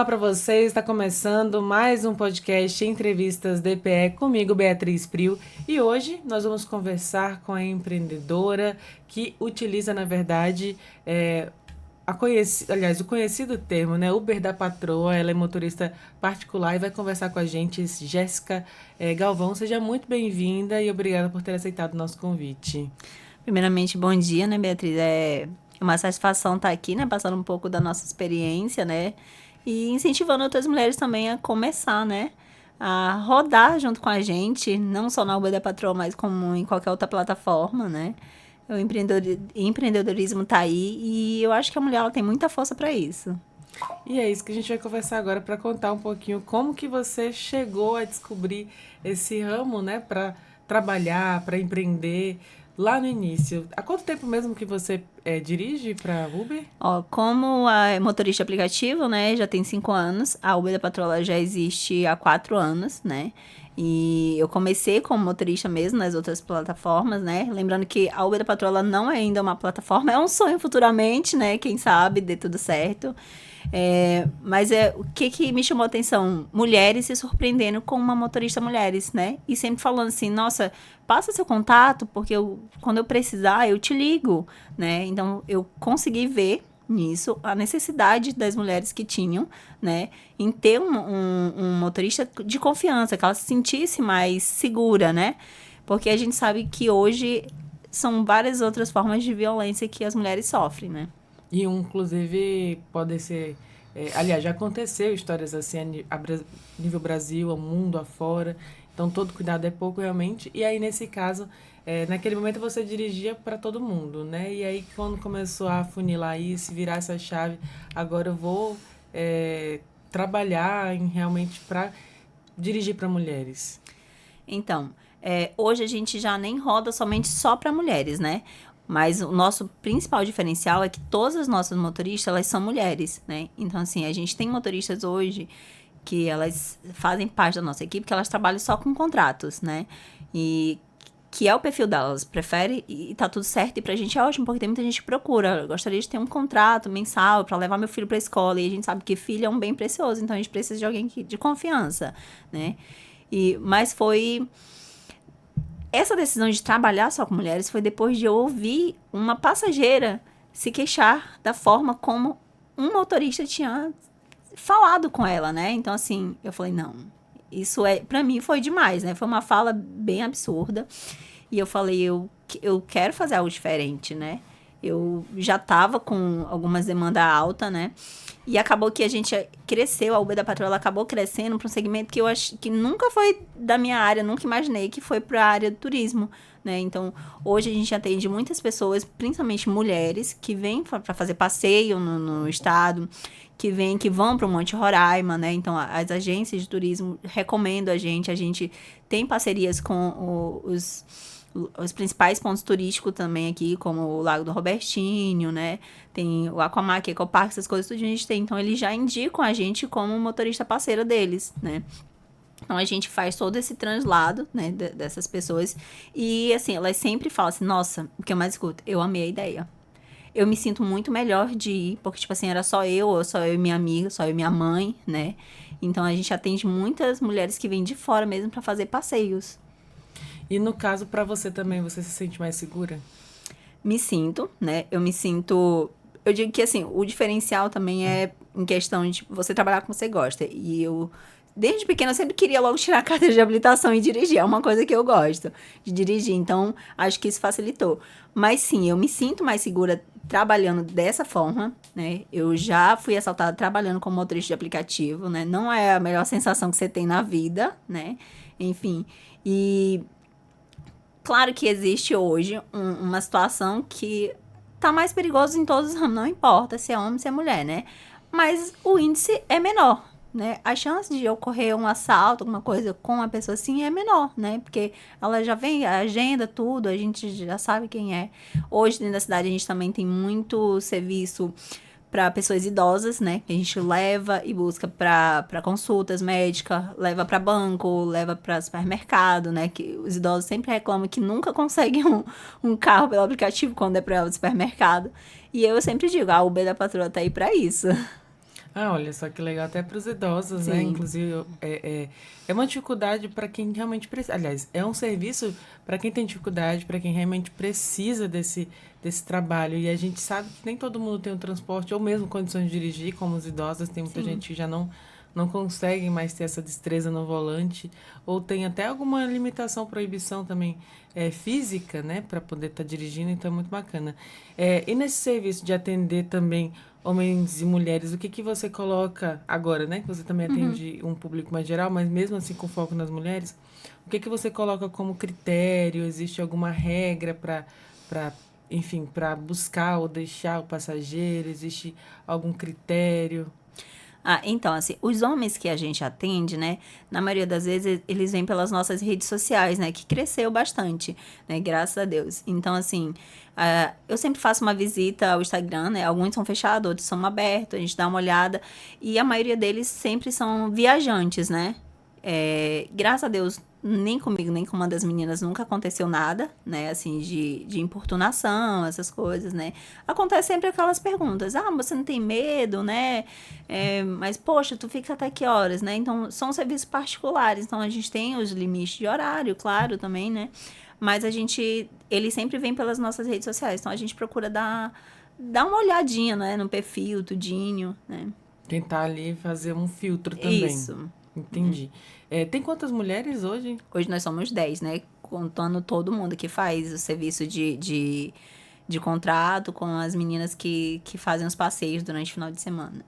Olá para vocês, está começando mais um podcast Entrevistas DPE comigo, Beatriz Prio, e hoje nós vamos conversar com a empreendedora que utiliza, na verdade, o conhecido termo, né, Uber da patroa. Ela é motorista particular e vai conversar com a gente, Jéssica Galvão. Seja muito bem-vinda e obrigada por ter aceitado o nosso convite. Primeiramente, bom dia, né, Beatriz? É uma satisfação estar aqui, né, passando um pouco da nossa experiência, né, e incentivando outras mulheres também a começar, né, a rodar junto com a gente, não só na Uber da Patroa, mas como em qualquer outra plataforma, né. O empreendedorismo tá aí e eu acho que a mulher ela tem muita força para isso. E é isso que a gente vai conversar agora para contar um pouquinho como que você chegou a descobrir esse ramo, né, para trabalhar, para empreender lá no início. Há quanto tempo mesmo que você dirige para Uber? Ó, como a motorista aplicativo, né, já tem 5 anos, a Uber da Patroa já existe há 4 anos, né, e eu comecei como motorista mesmo nas outras plataformas, né, lembrando que a Uber da Patroa ela não é ainda uma plataforma, é um sonho futuramente, né, quem sabe dê tudo certo. Mas o que me chamou a atenção? Mulheres se surpreendendo com uma motorista mulheres, né? E sempre falando assim, nossa, passa seu contato, porque quando eu precisar, eu te ligo, né? Então, eu consegui ver nisso a necessidade das mulheres que tinham, né? Em ter um motorista de confiança, que ela se sentisse mais segura, né? Porque a gente sabe que hoje são várias outras formas de violência que as mulheres sofrem, né? E inclusive pode ser, aliás, já aconteceu histórias assim nível Brasil, ao mundo afora. Então todo cuidado é pouco realmente. E aí nesse caso, naquele momento você dirigia para todo mundo, né? E aí quando começou a afunilar isso, virar essa chave, agora eu vou trabalhar realmente para dirigir para mulheres. Então, hoje a gente já nem roda somente só para mulheres, né? Mas o nosso principal diferencial é que todas as nossas motoristas, elas são mulheres, né? Então, assim, a gente tem motoristas hoje que elas fazem parte da nossa equipe, que elas trabalham só com contratos, né? E que é o perfil delas, prefere e tá tudo certo. E pra gente é ótimo, porque tem muita gente que procura. Eu gostaria de ter um contrato mensal pra levar meu filho pra escola. E a gente sabe que filho é um bem precioso, então a gente precisa de alguém de confiança, né? Mas foi... Essa decisão de trabalhar só com mulheres foi depois de eu ouvir uma passageira se queixar da forma como um motorista tinha falado com ela, né? Então, assim, eu falei, não, isso pra mim foi demais, né? Foi uma fala bem absurda. E eu falei, eu quero fazer algo diferente, né? Eu já tava com algumas demandas altas, né? E acabou que a gente cresceu, a Uber da Patroa ela acabou crescendo para um segmento que eu acho que nunca foi da minha área, nunca imaginei que foi para a área do turismo, né? Então, hoje a gente atende muitas pessoas, principalmente mulheres, que vêm para fazer passeio no estado, que vão para o Monte Roraima, né? Então, as agências de turismo recomendam a gente tem parcerias com os principais pontos turísticos também aqui, como o Lago do Robertinho, né? Tem o Aquamark, Ecopark, essas coisas tudo a gente tem. Então, eles já indicam a gente como motorista parceiro deles, né? Então, a gente faz todo esse translado, né, dessas pessoas. E, assim, elas sempre falam assim, nossa, o que eu mais escuto, eu amei a ideia. Eu me sinto muito melhor de ir, porque, tipo assim, era só eu e minha amiga, só eu e minha mãe, né? Então, a gente atende muitas mulheres que vêm de fora mesmo para fazer passeios. E no caso, para você também, você se sente mais segura? Me sinto, né? Eu me sinto... Eu digo que, assim, o diferencial também é em questão de você trabalhar com o que você gosta. E eu, desde pequena, eu sempre queria logo tirar a carteira de habilitação e dirigir. É uma coisa que eu gosto de dirigir. Então, acho que isso facilitou. Mas, sim, eu me sinto mais segura trabalhando dessa forma, né? Eu já fui assaltada trabalhando como motorista de aplicativo, né? Não é a melhor sensação que você tem na vida, né? Enfim, e... Claro que existe hoje uma situação que tá mais perigosa em todos os ramos, não importa se é homem, se é mulher, né? Mas o índice é menor, né? A chance de ocorrer um assalto, alguma coisa com uma pessoa assim é menor, né? Porque ela já vem, a agenda, tudo, a gente já sabe quem é. Hoje, dentro da cidade, a gente também tem muito serviço para pessoas idosas, né? Que a gente leva e busca para consultas médicas, leva para banco, leva para supermercado, né? Que os idosos sempre reclamam que nunca conseguem um carro pelo aplicativo quando é para o supermercado. E eu sempre digo, a Uber da Patroa tá aí para isso. Ah, olha só que legal, até para os idosos, né? Sim, Inclusive, é uma dificuldade para quem realmente precisa. Aliás, é um serviço para quem tem dificuldade, para quem realmente precisa desse trabalho. E a gente sabe que nem todo mundo tem um transporte ou mesmo condições de dirigir, como os idosos. Tem muita sim. gente que já não consegue mais ter essa destreza no volante, ou tem até alguma limitação, proibição também física, né, para poder estar dirigindo, então é muito bacana. E nesse serviço de atender também homens e mulheres, o que que você coloca agora, né, que você também Uhum. atende um público mais geral, mas mesmo assim com foco nas mulheres, o que que você coloca como critério? Existe alguma regra para enfim, para buscar ou deixar o passageiro? Existe algum critério? Ah, então, assim, os homens que a gente atende, né, na maioria das vezes eles vêm pelas nossas redes sociais, né, que cresceu bastante, né, graças a Deus. Então, assim, eu sempre faço uma visita ao Instagram, né, alguns são fechados, outros são abertos, a gente dá uma olhada, e a maioria deles sempre são viajantes, né. Graças a Deus, nem comigo, nem com uma das meninas nunca aconteceu nada, né, assim, de importunação, essas coisas, né. Acontece sempre aquelas perguntas, ah, você não tem medo, né, mas, poxa, tu fica até que horas, né? Então, são serviços particulares, então a gente tem os limites de horário, claro, também, né? Mas ele sempre vem pelas nossas redes sociais, então a gente procura dar uma olhadinha, né, no perfil, tudinho, né? Tentar ali fazer um filtro também. Isso. Entendi. Tem quantas mulheres hoje? Hoje nós somos 10, né? Contando todo mundo que faz o serviço de contrato com as meninas que fazem os passeios durante o final de semana.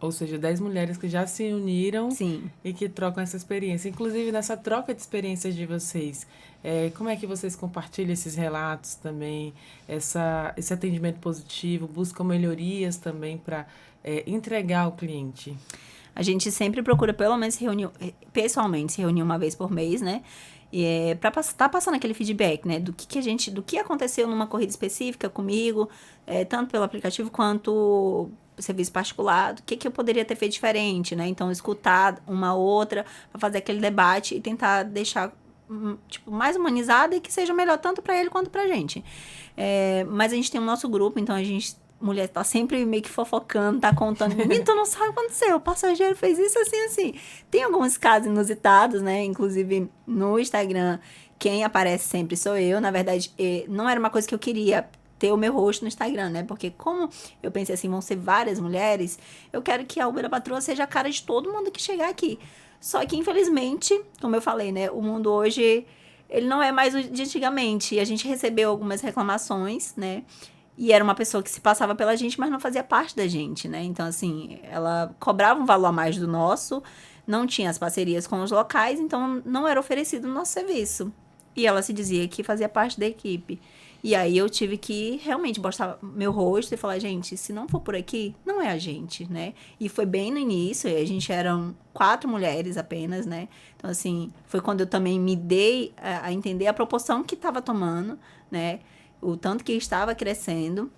Ou seja, 10 mulheres que já se uniram Sim. e que trocam essa experiência. Inclusive, nessa troca de experiências de vocês, como é que vocês compartilham esses relatos também, esse atendimento positivo, buscam melhorias também para entregar ao cliente? A gente sempre procura, pelo menos, se reunir pessoalmente, se reunir uma vez por mês, né? Pra estar passando aquele feedback, né? Do que aconteceu numa corrida específica comigo, tanto pelo aplicativo quanto serviço particular, do que eu poderia ter feito diferente, né? Então, escutar uma outra para fazer aquele debate e tentar deixar tipo, mais humanizada e que seja melhor tanto para ele quanto pra gente. Mas a gente tem o nosso grupo, então a gente mulher tá sempre meio que fofocando, tá contando. Menino, tu não sabe o que aconteceu. O passageiro fez isso assim, assim. Tem alguns casos inusitados, né? Inclusive no Instagram, quem aparece sempre sou eu. Na verdade, não era uma coisa que eu queria ter o meu rosto no Instagram, né? Porque como eu pensei assim, vão ser várias mulheres, eu quero que a Uber da Patroa seja a cara de todo mundo que chegar aqui. Só que, infelizmente, como eu falei, né? O mundo hoje, ele não é mais o de antigamente. E a gente recebeu algumas reclamações, né? E era uma pessoa que se passava pela gente, mas não fazia parte da gente, né? Então, assim, ela cobrava um valor a mais do nosso, não tinha as parcerias com os locais, então não era oferecido o nosso serviço. E ela se dizia que fazia parte da equipe. E aí eu tive que realmente mostrar meu rosto e falar, gente, se não for por aqui, não é a gente, né? E foi bem no início, a gente eram 4 mulheres apenas, né? Então, assim, foi quando eu também me dei a entender a proporção que estava tomando, né? O tanto que estava crescendo.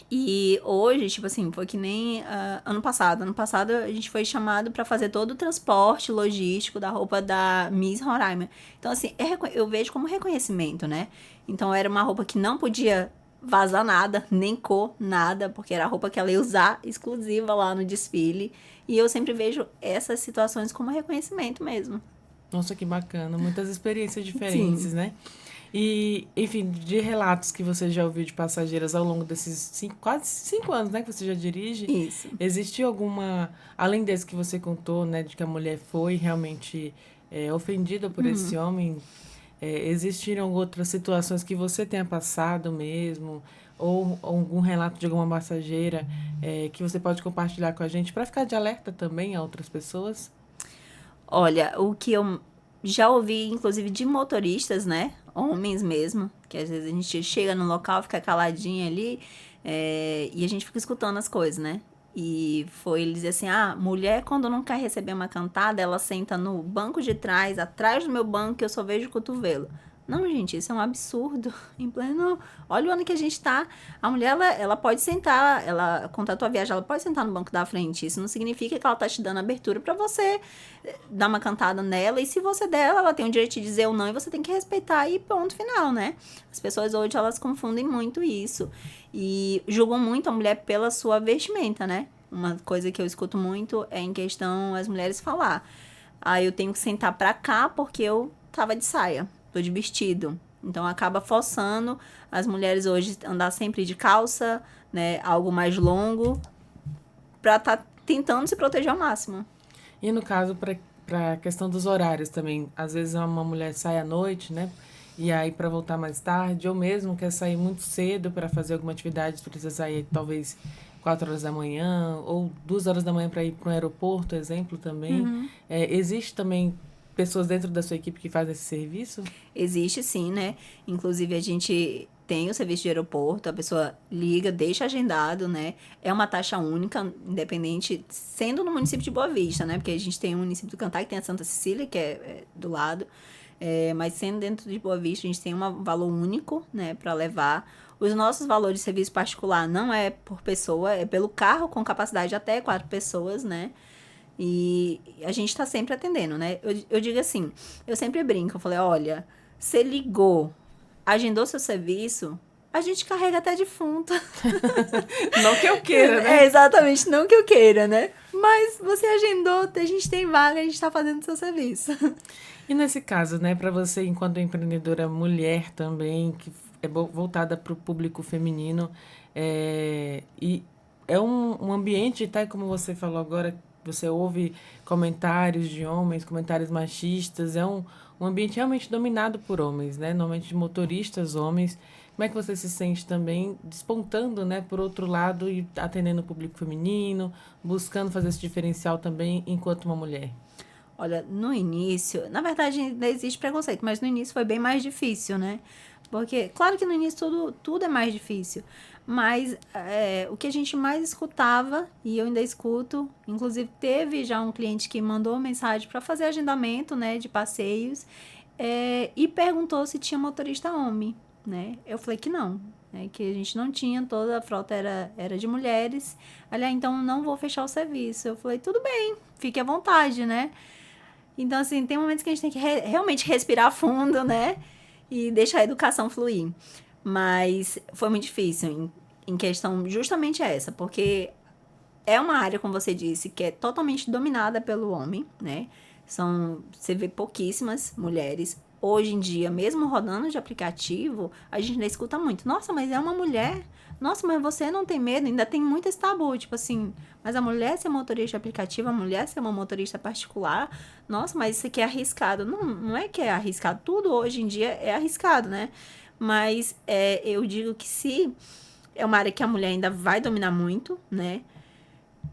E hoje, tipo assim, foi que nem ano passado. Ano passado a gente foi chamado para fazer todo o transporte logístico da roupa da Miss Roraima. Então, assim, eu vejo como reconhecimento, né? Então, era uma roupa que não podia vazar nada, nem cor, nada, porque era a roupa que ela ia usar exclusiva lá no desfile. E eu sempre vejo essas situações como reconhecimento mesmo. Nossa, que bacana. Muitas experiências Sim, diferentes, né? E, enfim, de relatos que você já ouviu de passageiras ao longo desses quase 5 anos, né, que você já dirige, isso. existe alguma, além desse que você contou, né, de que a mulher foi realmente ofendida por esse homem, existiram outras situações que você tenha passado mesmo, ou algum relato de alguma passageira que você pode compartilhar com a gente para ficar de alerta também a outras pessoas? Olha, o que eu já ouvi, inclusive, de motoristas, né? Homens mesmo, que às vezes a gente chega no local, fica caladinho ali, e a gente fica escutando as coisas, né? E foi ele dizer assim: ah, mulher, quando não quer receber uma cantada, ela senta no banco de trás, atrás do meu banco, que eu só vejo o cotovelo. Não, gente, isso é um absurdo. Em pleno. Olha o ano que a gente tá. A mulher, ela pode sentar, ela contratou a viagem, ela pode sentar no banco da frente. Isso não significa que ela tá te dando abertura para você dar uma cantada nela. E se você der, ela tem o direito de dizer ou não, e você tem que respeitar e ponto final, né? As pessoas hoje, elas confundem muito isso. E julgam muito a mulher pela sua vestimenta, né? uma coisa que eu escuto muito é em questão as mulheres falar. Eu tenho que sentar pra cá porque eu tava de saia, tô de vestido. Então acaba forçando as mulheres hoje andar sempre de calça, né, algo mais longo, pra tá tentando se proteger ao máximo. E no caso, para a questão dos horários também, às vezes uma mulher sai à noite, né? E aí para voltar mais tarde, ou mesmo quer sair muito cedo para fazer alguma atividade, precisa sair talvez 4 horas da manhã, ou 2 horas da manhã para ir para um aeroporto, exemplo também. Existe também pessoas dentro da sua equipe que fazem esse serviço? Existe sim, né? Inclusive a gente tem o serviço de aeroporto, a pessoa liga, deixa agendado, né? É uma taxa única, independente, sendo no município de Boa Vista, né? Porque a gente tem o município do Cantar, que tem a Santa Cecília, que é do lado. Mas sendo dentro de Boa Vista, a gente tem um valor único, né, para levar. Os nossos valores de serviço particular não é por pessoa, é pelo carro com capacidade de até 4 pessoas, né? E a gente tá sempre atendendo, né? Eu digo assim, eu sempre brinco, eu falei, olha, você ligou, agendou seu serviço, a gente carrega até defunto. Não que eu queira, né? Exatamente, não que eu queira, né? Mas você agendou, a gente tem vaga, a gente tá fazendo seu serviço. E nesse caso, né, para você, enquanto empreendedora mulher também, que é voltada para o público feminino, e é um ambiente, tá? Como você falou agora, você ouve comentários de homens, comentários machistas, um ambiente realmente dominado por homens, né? Normalmente de motoristas homens. Como é que você se sente também despontando, né, por outro lado e atendendo o público feminino, buscando fazer esse diferencial também enquanto uma mulher? Olha, no início, na verdade ainda existe preconceito, mas no início foi bem mais difícil, né? Porque, claro que no início tudo é mais difícil, mas o que a gente mais escutava, e eu ainda escuto, inclusive teve já um cliente que mandou mensagem para fazer agendamento, né, de passeios, e perguntou se tinha motorista homem, né? Eu falei que não, né, que a gente não tinha, toda a frota era de mulheres. Aliás, então não vou fechar o serviço. Eu falei, tudo bem, fique à vontade, né? Então, assim, tem momentos que a gente tem que realmente respirar fundo, né? E deixar a educação fluir. Mas foi muito difícil em questão justamente essa, porque é uma área, como você disse, que é totalmente dominada pelo homem, né? Você vê pouquíssimas mulheres. Hoje em dia, mesmo rodando de aplicativo, a gente ainda escuta muito. Nossa, mas é uma mulher. Nossa, mas você não tem medo? Ainda tem muito esse tabu, tipo assim, mas a mulher ser motorista de aplicativo, a mulher ser uma motorista particular, nossa, mas isso aqui é arriscado. Não, não é que é arriscado. Tudo hoje em dia é arriscado, né? Mas eu digo que se é uma área que a mulher ainda vai dominar muito, né?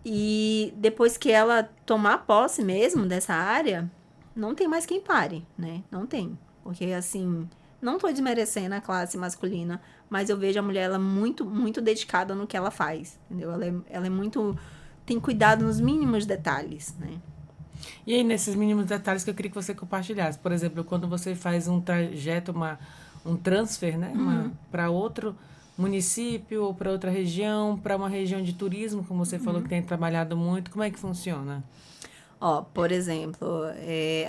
E depois que ela tomar posse mesmo dessa área, não tem mais quem pare, né? Não tem. Porque, assim, não tô desmerecendo a classe masculina, mas eu vejo a mulher, ela muito, muito dedicada no que ela faz, entendeu? Ela é muito... tem cuidado nos mínimos detalhes, né? E aí, nesses mínimos detalhes que eu queria que você compartilhasse. Por exemplo, quando você faz um trajeto, um transfer, né? Para outro município ou para outra região, para uma região de turismo, como você falou que tem trabalhado muito, como é que funciona? Ó, por exemplo,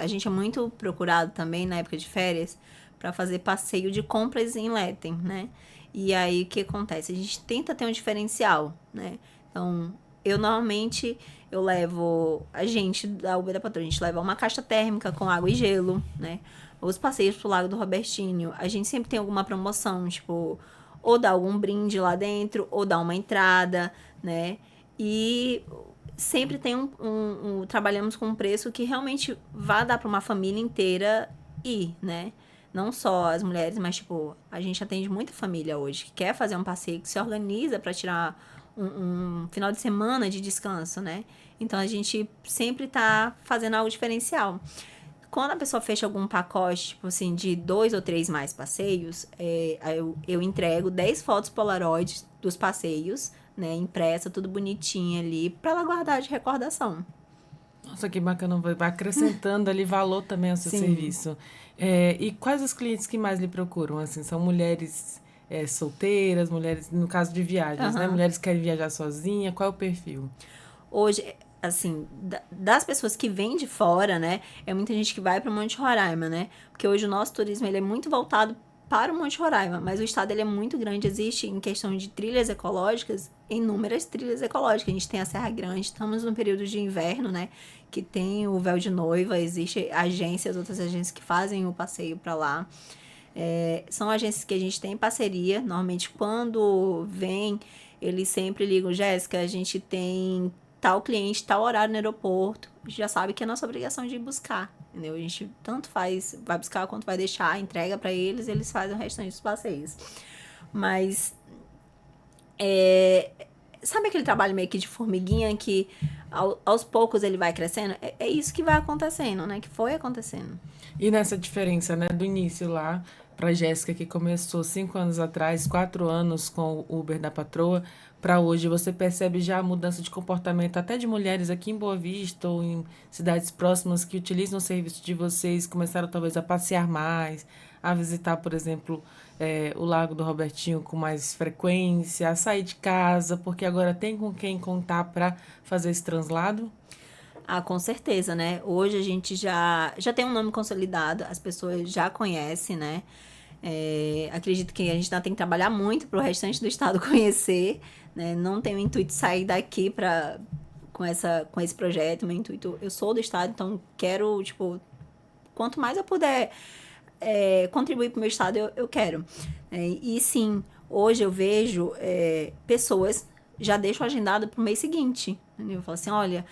a gente é muito procurado também na época de férias para fazer passeio de compras em Letem, né? E aí, o que acontece? A gente tenta ter um diferencial, né? Então, eu levo, a gente da Uber da Patrulha, a gente leva uma caixa térmica com água e gelo, né? Os passeios pro Lago do Robertinho, a gente sempre tem alguma promoção, tipo, ou dá algum brinde lá dentro, ou dá uma entrada, né? E sempre tem trabalhamos com um preço que realmente vai dar para uma família inteira ir, né? Não só as mulheres, mas, tipo, a gente atende muita família hoje que quer fazer um passeio, que se organiza para tirar um final de semana de descanso, né? Então, a gente sempre tá fazendo algo diferencial. Quando a pessoa fecha algum pacote, tipo assim, de 2 ou 3 mais passeios, eu entrego 10 fotos Polaroid dos passeios, né? Impressa, tudo bonitinho ali, pra ela guardar de recordação. Nossa, que bacana, vai acrescentando ali valor também ao seu Sim. serviço. E quais os clientes que mais lhe procuram? Assim, são mulheres solteiras, mulheres, no caso de viagens, né? Mulheres que querem viajar sozinha, qual é o perfil? Hoje, assim, das pessoas que vêm de fora, né? É muita gente que vai para Monte Roraima, né? Porque hoje o nosso turismo ele é muito voltado para o Monte Roraima, mas o estado ele é muito grande, existe em questão de trilhas ecológicas, inúmeras trilhas ecológicas. A gente tem a Serra Grande, estamos no período de inverno, né, que tem o véu de noiva, existe agências, outras agências que fazem o passeio para lá. São agências que a gente tem em parceria, normalmente quando vem, eles sempre ligam, Jéssica, a gente tem tal cliente, tal horário no aeroporto, a gente já sabe que é nossa obrigação de ir buscar, entendeu? A gente tanto faz, vai buscar quanto vai deixar, entrega para eles, eles fazem o restante dos passeios. Mas, sabe aquele trabalho meio que de formiguinha que aos poucos ele vai crescendo? É isso que vai acontecendo, né? Que foi acontecendo. E nessa diferença, né, do início lá, para Jéssica, que começou 5 anos atrás, 4 anos com o Uber da Patroa, para hoje, você percebe já a mudança de comportamento até de mulheres aqui em Boa Vista ou em cidades próximas que utilizam o serviço de vocês, começaram talvez a passear mais, a visitar, por exemplo, o Lago do Robertinho com mais frequência, a sair de casa, porque agora tem com quem contar para fazer esse translado? Ah, com certeza, né? Hoje a gente já tem um nome consolidado, as pessoas já conhecem, né? Acredito que a gente ainda tem que trabalhar muito para o restante do estado conhecer, né? Não tenho o intuito de sair daqui com esse projeto. Meu intuito, eu sou do estado, então quero, tipo, quanto mais eu puder contribuir para o meu estado, eu quero. E sim, hoje eu vejo pessoas já deixam agendado para o mês seguinte. Entendeu? Eu falo assim, olha,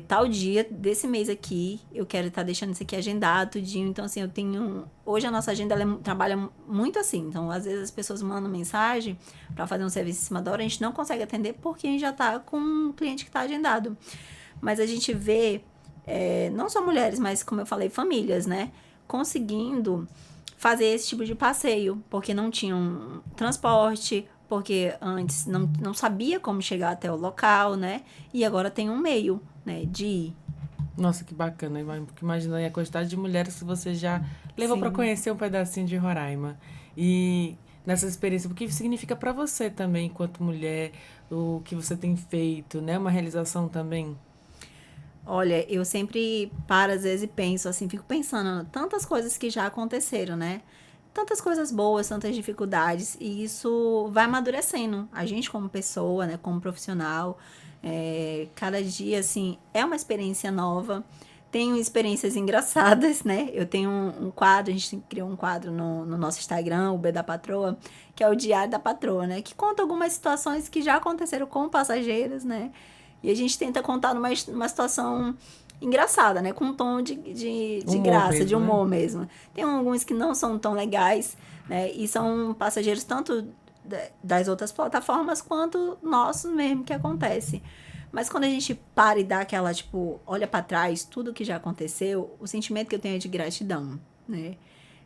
tal dia desse mês aqui, eu quero estar deixando isso aqui agendado, tudinho. Então, assim, eu tenho... Hoje a nossa agenda, ela trabalha muito assim. Então, às vezes as pessoas mandam mensagem para fazer um serviço em cima da hora, a gente não consegue atender porque a gente já está com um cliente que está agendado. Mas a gente vê, não só mulheres, mas, como eu falei, famílias, né? Conseguindo fazer esse tipo de passeio, porque não tinham transporte, porque antes não sabia como chegar até o local, né? E agora tem um meio, né, de ir. Nossa, que bacana. Porque imagina aí a quantidade de mulheres que você já levou para Sim. conhecer um pedacinho de Roraima. E nessa experiência, o que significa para você também, enquanto mulher, o que você tem feito, né? Uma realização também. Olha, eu sempre paro às vezes e penso assim, fico pensando tantas coisas que já aconteceram, né? Tantas coisas boas, tantas dificuldades, e isso vai amadurecendo a gente como pessoa, né? Como profissional. Cada dia, assim, é uma experiência nova. Tenho experiências engraçadas, né? Eu tenho um quadro, a gente criou um quadro no nosso Instagram, o B da Patroa, que é o Diário da Patroa, né? Que conta algumas situações que já aconteceram com passageiros, né? E a gente tenta contar numa situação engraçada, né? Com um tom de Humor graça, de mesmo, né? humor mesmo. Tem alguns que não são tão legais, né? E são passageiros tanto das outras plataformas quanto nossos mesmo que acontece. Mas quando a gente para e dá aquela, tipo, olha pra trás, tudo que já aconteceu, o sentimento que eu tenho é de gratidão, né?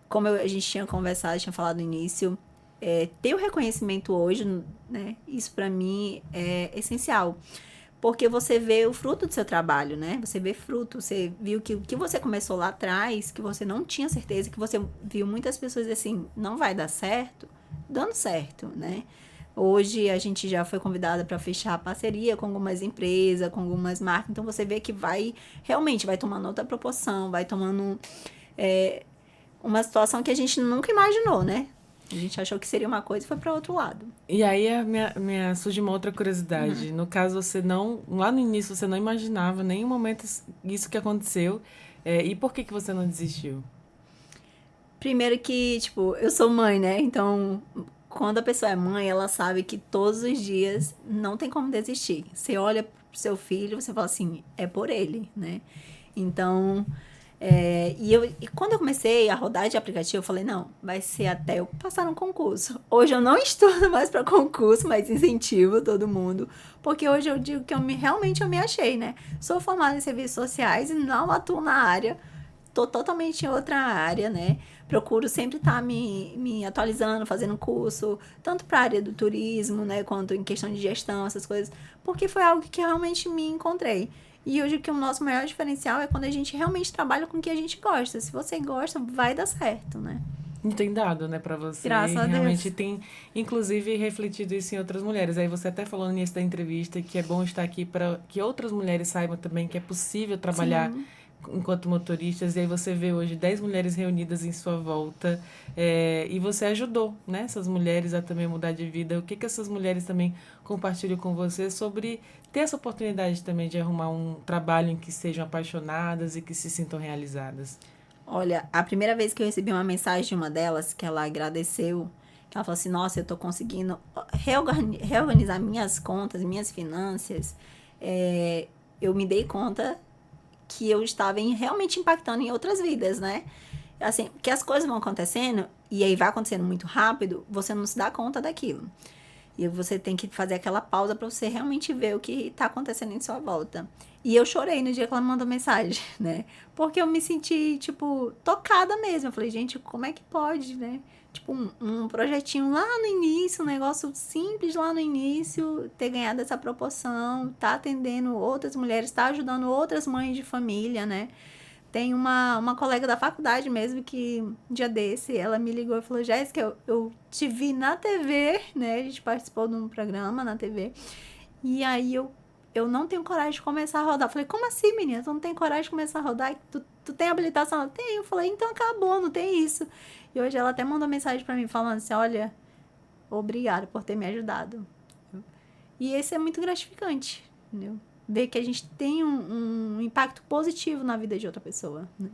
Como a gente tinha conversado, tinha falado no início, ter o reconhecimento hoje, né? Isso pra mim é essencial. Porque você vê o fruto do seu trabalho, né? Você vê fruto, você viu que o que você começou lá atrás, que você não tinha certeza, que você viu muitas pessoas assim, não vai dar certo, dando certo, né? Hoje a gente já foi convidada para fechar parceria com algumas empresas, com algumas marcas, então você vê que realmente vai tomando outra proporção, vai tomando uma situação que a gente nunca imaginou, né? A gente achou que seria uma coisa e foi para outro lado. E aí surge uma outra curiosidade. No caso, você não, lá no início, você não imaginava em nenhum momento isso que aconteceu. E por que você não desistiu? Primeiro que, tipo, eu sou mãe, né? Então, quando a pessoa é mãe, ela sabe que todos os dias não tem como desistir. Você olha pro seu filho, você fala assim, é por ele, né? Então, e quando eu comecei a rodar de aplicativo, eu falei, não, vai ser até eu passar no concurso. Hoje eu não estudo mais para concurso, mas incentivo todo mundo, porque hoje eu digo que realmente eu me achei, né? Sou formada em serviços sociais e não atuo na área, tô totalmente em outra área, né? Procuro sempre estar me atualizando, fazendo curso, tanto para a área do turismo, né, quanto em questão de gestão, essas coisas, porque foi algo que realmente me encontrei. E hoje que o nosso maior diferencial é quando a gente realmente trabalha com o que a gente gosta. Se você gosta, vai dar certo, né? Não tem dado, né, pra você. Graças E a realmente Deus. tem, inclusive, refletido isso em outras mulheres. Aí você até falou no início da entrevista que é bom estar aqui para que outras mulheres saibam também que é possível trabalhar Sim. enquanto motoristas, e aí você vê hoje 10 mulheres reunidas em sua volta, e você ajudou, né, essas mulheres a também mudar de vida. O que que essas mulheres também compartilham com você sobre ter essa oportunidade também de arrumar um trabalho em que sejam apaixonadas e que se sintam realizadas? Olha, a primeira vez que eu recebi uma mensagem de uma delas, que ela agradeceu, que ela falou assim, nossa, eu tô conseguindo reorganizar minhas contas, minhas finanças, eu me dei conta que eu estava realmente impactando em outras vidas, né? Assim, que as coisas vão acontecendo, e aí vai acontecendo muito rápido, você não se dá conta daquilo. E você tem que fazer aquela pausa para você realmente ver o que tá acontecendo em sua volta. E eu chorei no dia que ela me mandou mensagem, né? Porque eu me senti, tipo, tocada mesmo. Eu falei, gente, como é que pode, né? Tipo, um projetinho lá no início, um negócio simples lá no início, ter ganhado essa proporção, tá atendendo outras mulheres, tá ajudando outras mães de família, né? Tem uma colega da faculdade mesmo que, um dia desse, ela me ligou e falou, Jéssica, eu te vi na TV, né? A gente participou de um programa na TV. E aí eu não tenho coragem de começar a rodar. Eu falei, como assim, menina? Tu não tem coragem de começar a rodar? Tu tem habilitação? Ela, tem. Eu falei, então acabou, não tem isso. E hoje ela até mandou mensagem pra mim falando assim, olha, obrigada por ter me ajudado. E esse é muito gratificante, entendeu? Ver que a gente tem um impacto positivo na vida de outra pessoa, né?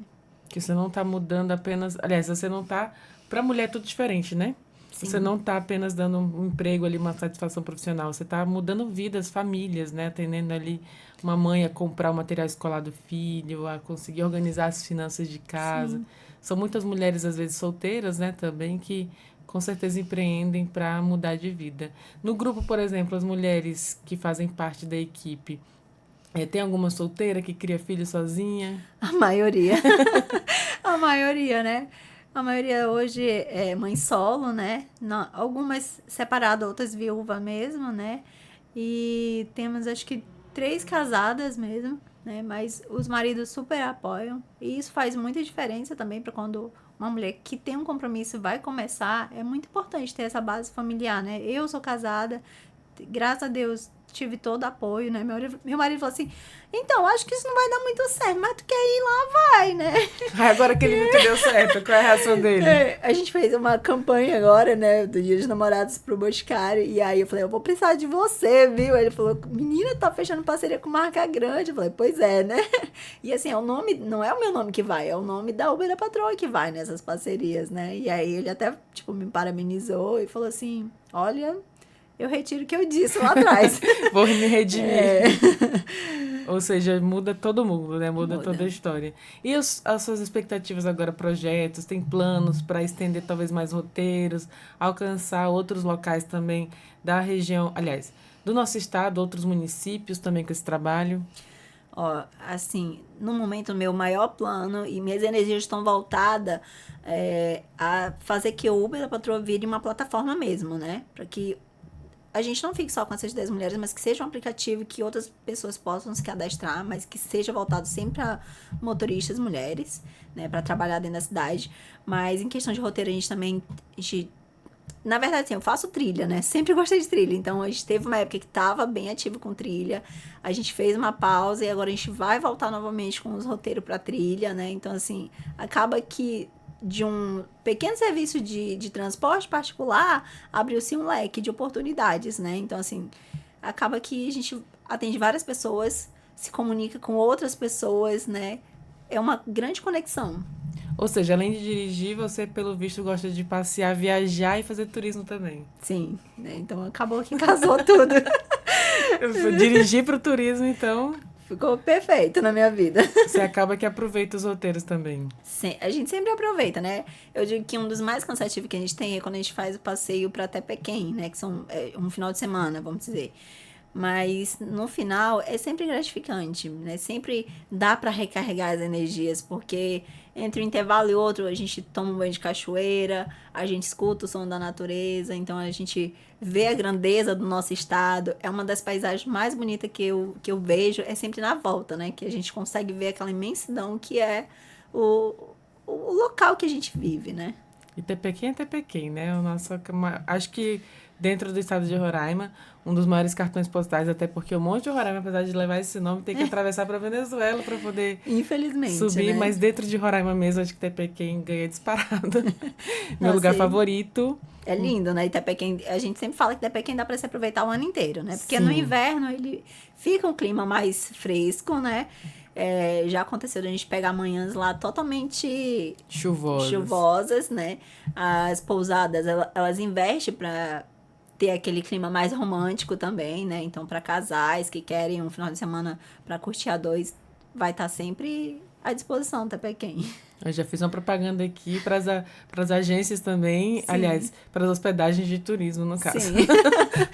Que você não está mudando apenas... Aliás, você não está... Para a mulher é tudo diferente, né? Sim. Você não está apenas dando um emprego ali, uma satisfação profissional. Você está mudando vidas, famílias, né? Atendendo ali uma mãe a comprar o material escolar do filho, a conseguir organizar as finanças de casa. Sim. São muitas mulheres, às vezes, solteiras, né? Também que com certeza empreendem para mudar de vida. No grupo, por exemplo, as mulheres que fazem parte da equipe, tem alguma solteira que cria filho sozinha? A maioria. A maioria, né? A maioria hoje é mãe solo, né? Não, algumas separadas, outras viúva mesmo, né? E temos, acho que, 3 casadas mesmo, né? Mas os maridos super apoiam. E isso faz muita diferença também para quando uma mulher que tem um compromisso vai começar. É muito importante ter essa base familiar, né? Eu sou casada, graças a Deus tive todo apoio, né? Meu marido falou assim, então, acho que isso não vai dar muito certo, mas tu quer ir lá, vai, né? Agora que ele viu que deu certo, qual é a reação dele? A gente fez uma campanha agora, né, do Dia dos Namorados pro Boticário, e aí eu falei, eu vou precisar de você, viu? Ele falou, menina, tá fechando parceria com marca grande. Eu falei, pois é, né? E assim, o nome, não é o meu nome que vai, é o nome da Uber da Patroa que vai nessas parcerias, né? E aí ele até, tipo, me parabenizou e falou assim, olha... Eu retiro o que eu disse lá atrás. Vou me redimir. Ou seja, muda todo mundo, né? Muda toda a história. E as suas expectativas agora, projetos? Tem planos para estender talvez mais roteiros, alcançar outros locais também da região, aliás, do nosso estado, outros municípios também com esse trabalho? Ó, assim, no momento, meu maior plano e minhas energias estão voltadas a fazer que o Uber da Patroa vire uma plataforma mesmo, né? Para que a gente não fique só com essas 10 mulheres, mas que seja um aplicativo que outras pessoas possam se cadastrar, mas que seja voltado sempre a motoristas mulheres, né, para trabalhar dentro da cidade. Mas em questão de roteiro, na verdade, assim, eu faço trilha, né? Sempre gostei de trilha. Então, a gente teve uma época que estava bem ativo com trilha. A gente fez uma pausa e agora a gente vai voltar novamente com os roteiros para trilha, né? Então, assim, acaba que de um pequeno serviço de transporte particular, abriu-se um leque de oportunidades, né? Então, assim, acaba que a gente atende várias pessoas, se comunica com outras pessoas, né? É uma grande conexão. Ou seja, além de dirigir, você, pelo visto, gosta de passear, viajar e fazer turismo também. Sim, né? Então, acabou que casou tudo. Dirigir para o turismo, então... Ficou perfeito na minha vida. Você acaba que aproveita os roteiros também. Sim, a gente sempre aproveita, né? Eu digo que um dos mais cansativos que a gente tem é quando a gente faz o passeio para até Pequém, né? Que são um final de semana, vamos dizer. Mas no final é sempre gratificante, né? Sempre dá para recarregar as energias, porque entre um intervalo e outro a gente toma um banho de cachoeira, a gente escuta o som da natureza, então a gente vê a grandeza do nosso estado. É uma das paisagens mais bonitas que eu vejo, é sempre na volta, né? Que a gente consegue ver aquela imensidão que é o local que a gente vive, né? E Tepequém é Tepequém, né? Acho que dentro do estado de Roraima, um dos maiores cartões postais, até porque o Monte de Roraima, apesar de levar esse nome, tem que atravessar para Venezuela para poder Infelizmente, subir, né? mas dentro de Roraima mesmo, acho que Tepequém ganha disparado. Meu lugar favorito. É lindo, né? Itapequém, a gente sempre fala que Itapequém dá para se aproveitar o ano inteiro, né? Porque no inverno ele fica um clima mais fresco, né? Já aconteceu de a gente pegar manhãs lá totalmente chuvosas, né? As pousadas, elas investem para ter aquele clima mais romântico também, né? Então, para casais que querem um final de semana para curtir a dois, vai estar sempre à disposição, Itapequém. Eu já fiz uma propaganda aqui para as agências também, Sim. Aliás, para as hospedagens de turismo, no caso. Sim.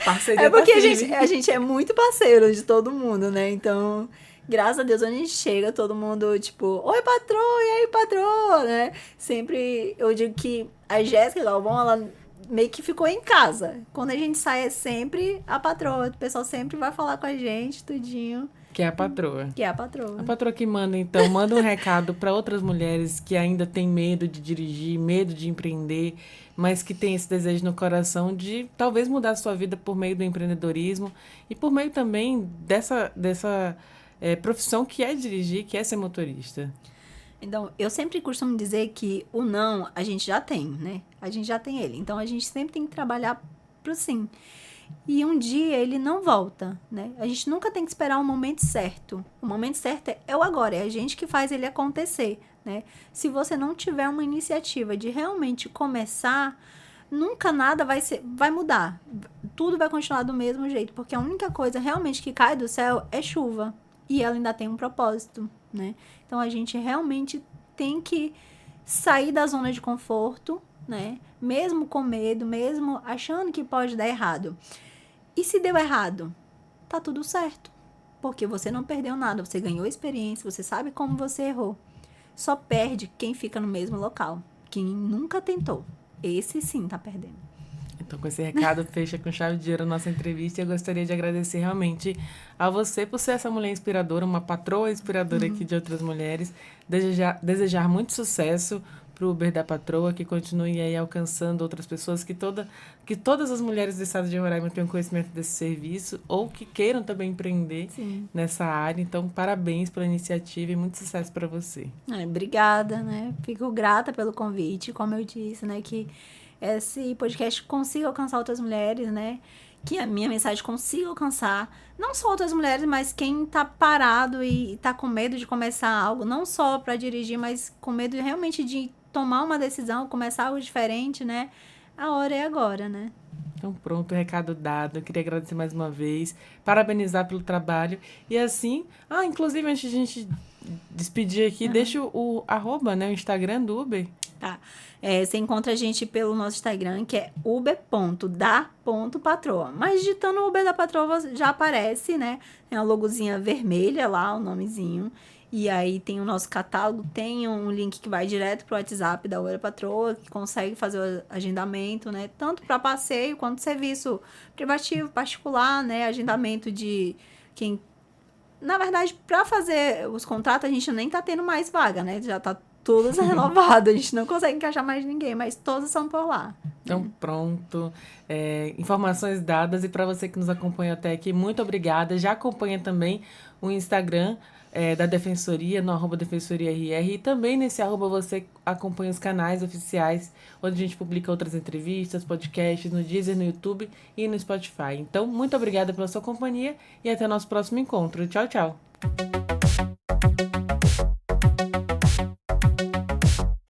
Parceria porque a gente é muito parceiro de todo mundo, né? Então, graças a Deus, onde a gente chega, todo mundo, tipo, oi, patroa, e aí, patroa, né? Sempre, eu digo que a Jéssica Galvão, ela meio que ficou em casa. Quando a gente sai, é sempre a patroa. O pessoal sempre vai falar com a gente, tudinho. Que é a patroa. Que é a patroa. A patroa que manda, então, manda um recado para outras mulheres que ainda têm medo de dirigir, medo de empreender, mas que têm esse desejo no coração de talvez mudar a sua vida por meio do empreendedorismo e por meio também dessa profissão que é dirigir, que é ser motorista. Então, eu sempre costumo dizer que o não a gente já tem, né? A gente já tem ele. Então, a gente sempre tem que trabalhar pro sim. E um dia ele não volta, né? A gente nunca tem que esperar o momento certo. O momento certo é o agora, é a gente que faz ele acontecer, né? Se você não tiver uma iniciativa de realmente começar, nunca nada vai mudar. Tudo vai continuar do mesmo jeito, porque a única coisa realmente que cai do céu é chuva. E ela ainda tem um propósito, né? Então, a gente realmente tem que sair da zona de conforto, né? Mesmo com medo, mesmo achando que pode dar errado. E se deu errado, tá tudo certo. Porque você não perdeu nada, você ganhou experiência, você sabe como você errou. Só perde quem fica no mesmo local. Quem nunca tentou. Esse sim tá perdendo. Então, com esse recado, fecha com chave de ouro a nossa entrevista. E eu gostaria de agradecer realmente a você por ser essa mulher inspiradora, uma patroa inspiradora aqui de outras mulheres. Desejar muito sucesso para o Uber da Patroa, que continue aí alcançando outras pessoas, que todas as mulheres do estado de Roraima tenham conhecimento desse serviço ou que queiram também empreender nessa área. Então, parabéns pela iniciativa e muito sucesso para você. Obrigada, né? Fico grata pelo convite, como eu disse, né? Que esse podcast consiga alcançar outras mulheres, né? Que a minha mensagem consiga alcançar não só outras mulheres, mas quem tá parado e tá com medo de começar algo, não só para dirigir, mas com medo realmente de tomar uma decisão, começar algo diferente, né? A hora é agora, né? Então, pronto, recado dado. Eu queria agradecer mais uma vez, parabenizar pelo trabalho. E assim, inclusive, antes de a gente despedir aqui, deixa o arroba, né? O Instagram do Uber. Tá. Você encontra a gente pelo nosso Instagram, que é uber.da.patroa. Mas digitando Uber da Patroa já aparece, né? Tem a logozinha vermelha lá, o nomezinho. E aí tem o nosso catálogo, tem um link que vai direto pro WhatsApp da Uber Patroa, que consegue fazer o agendamento, né? Tanto para passeio quanto serviço privativo, particular, né? Agendamento de quem... Na verdade, para fazer os contratos, a gente nem tá tendo mais vaga, né? Já tá todas renovadas, a gente não consegue encaixar mais ninguém, mas todas são por lá. Então, pronto. Informações dadas. E para você que nos acompanha até aqui, muito obrigada. Já acompanha também o Instagram da Defensoria, no @DefensoriaRR. E também nesse @ você acompanha os canais oficiais, onde a gente publica outras entrevistas, podcasts, no Deezer, no YouTube e no Spotify. Então, muito obrigada pela sua companhia e até o nosso próximo encontro. Tchau, tchau.